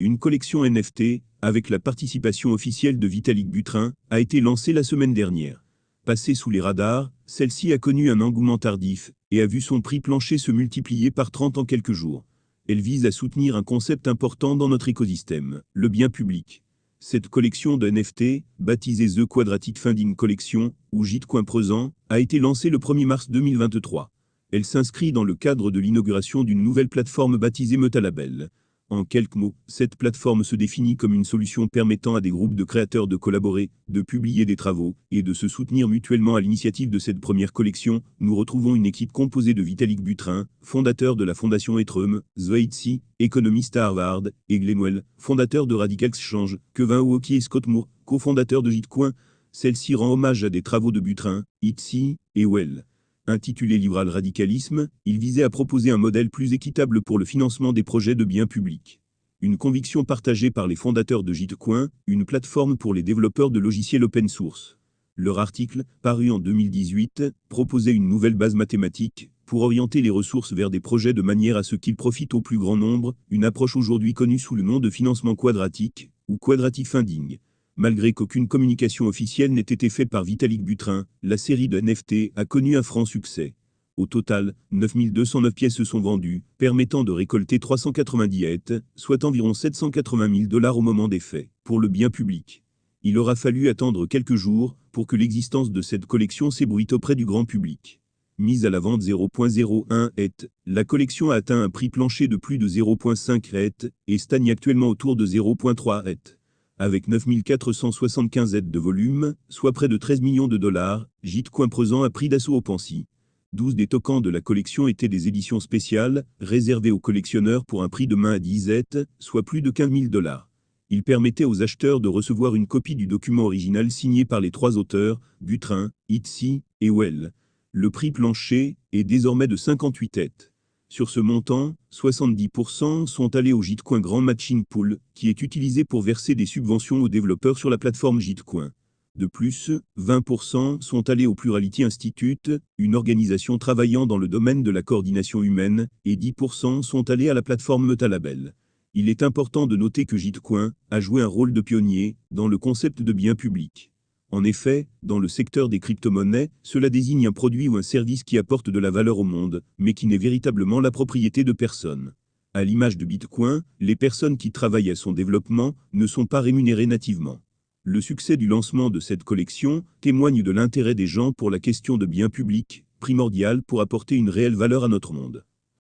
Une collection NFT, avec la participation officielle de Vitalik Buterin, a été lancée la semaine dernière. Passée sous les radars, celle-ci a connu un engouement tardif et a vu son prix plancher se multiplier par 30 en quelques jours. Elle vise à soutenir un concept important dans notre écosystème, le bien public. Cette collection de NFT, baptisée The Quadratic Funding Collection, ou Gitcoin Present, a été lancée le 1er mars 2023. Elle s'inscrit dans le cadre de l'inauguration d'une nouvelle plateforme baptisée Metalabel. En quelques mots, cette plateforme se définit comme une solution permettant à des groupes de créateurs de collaborer, de publier des travaux, et de se soutenir mutuellement à l'initiative de cette première collection. Nous retrouvons une équipe composée de Vitalik Buterin, fondateur de la fondation Ethereum, Zoe, économiste à Harvard, et Glenwell, fondateur de Radical Exchange, Kevin Owocki et Scott Moore, cofondateur de Gitcoin. Celle-ci rend hommage à des travaux de Buterin, Itzy et Well. Intitulé Libéral Radicalisme, il visait à proposer un modèle plus équitable pour le financement des projets de biens publics. Une conviction partagée par les fondateurs de Gitcoin, une plateforme pour les développeurs de logiciels open source. Leur article, paru en 2018, proposait une nouvelle base mathématique pour orienter les ressources vers des projets de manière à ce qu'ils profitent au plus grand nombre, une approche aujourd'hui connue sous le nom de financement quadratique, ou quadratic funding. Malgré qu'aucune communication officielle n'ait été faite par Vitalik Buterin, la série de NFT a connu un franc succès. Au total, 9209 pièces se sont vendues, permettant de récolter 390 ETH, soit environ 780 000 $ au moment des faits, pour le bien public. Il aura fallu attendre quelques jours pour que l'existence de cette collection s'ébruite auprès du grand public. Mise à la vente 0.01 ETH, la collection a atteint un prix plancher de plus de 0.5 ETH et stagne actuellement autour de 0.3 ETH. Avec 9475 ETH de volume, soit près de 13 millions de $, Gitcoin Present a pris d'assaut OpenSea. 12 des tokens de la collection étaient des éditions spéciales, réservées aux collectionneurs pour un prix de main à 10 ETH, soit plus de 15 000 $. Il permettait aux acheteurs de recevoir une copie du document original signé par les trois auteurs, Buterin, Itzy et Well. Le prix plancher est désormais de 58 ETH. Sur ce montant, 70% sont allés au Gitcoin Grand Matching Pool, qui est utilisé pour verser des subventions aux développeurs sur la plateforme Gitcoin. De plus, 20% sont allés au Plurality Institute, une organisation travaillant dans le domaine de la coordination humaine, et 10% sont allés à la plateforme Metalabel. Il est important de noter que Gitcoin a joué un rôle de pionnier dans le concept de bien public. En effet, dans le secteur des crypto-monnaies, cela désigne un produit ou un service qui apporte de la valeur au monde, mais qui n'est véritablement la propriété de personne. À l'image de Bitcoin, les personnes qui travaillent à son développement ne sont pas rémunérées nativement. Le succès du lancement de cette collection témoigne de l'intérêt des gens pour la question de biens publics, primordial pour apporter une réelle valeur à notre monde.